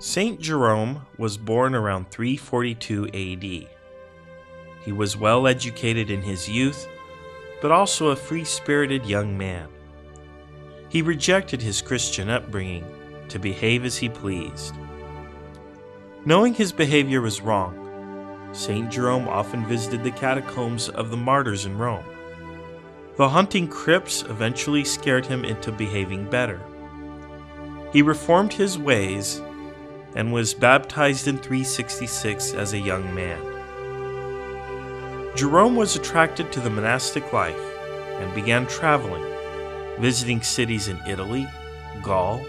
Saint Jerome was born around 342 AD. He was well educated in his youth, but also a free-spirited young man. He rejected his Christian upbringing to behave as he pleased. Knowing his behavior was wrong, Saint Jerome often visited the catacombs of the martyrs in Rome. The haunting crypts eventually scared him into behaving better. He reformed his ways and was baptized in 366 as a young man. Jerome was attracted to the monastic life and began traveling, visiting cities in Italy, Gaul,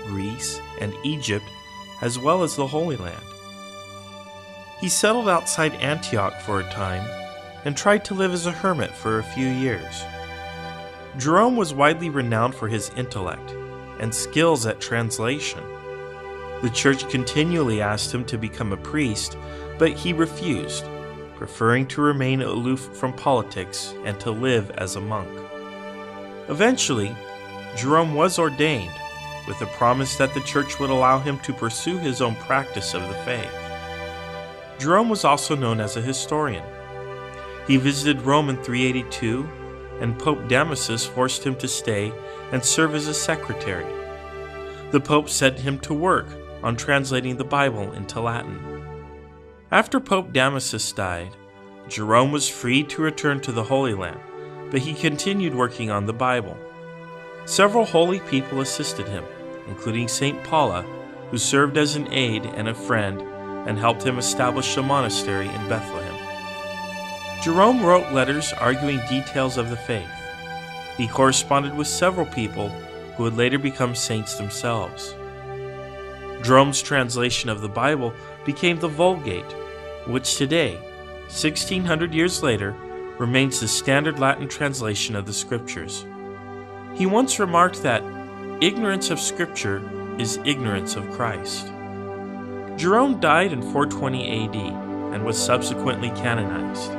Greece, and Egypt, as well as the Holy Land. He settled outside Antioch for a time and tried to live as a hermit for a few years. Jerome was widely renowned for his intellect and skills at translation. The church continually asked him to become a priest, but he refused, preferring to remain aloof from politics and to live as a monk. Eventually, Jerome was ordained, with the promise that the church would allow him to pursue his own practice of the faith. Jerome was also known as a historian. He visited Rome in 382, and Pope Damascus forced him to stay and serve as a secretary. The Pope set him to work on translating the Bible into Latin. After Pope Damascus died, Jerome was free to return to the Holy Land, but he continued working on the Bible. Several holy people assisted him, including St. Paula, who served as an aide and a friend and helped him establish a monastery in Bethlehem. Jerome wrote letters arguing details of the faith. He corresponded with several people who would later become saints themselves. Jerome's translation of the Bible became the Vulgate, which today, 1600 years later, remains the standard Latin translation of the Scriptures. He once remarked that ignorance of Scripture is ignorance of Christ. Jerome died in 420 AD and was subsequently canonized.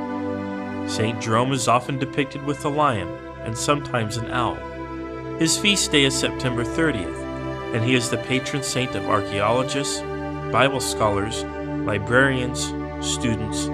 Saint Jerome is often depicted with a lion and sometimes an owl. His feast day is September 30th, and he is the patron saint of archaeologists, Bible scholars, librarians, students,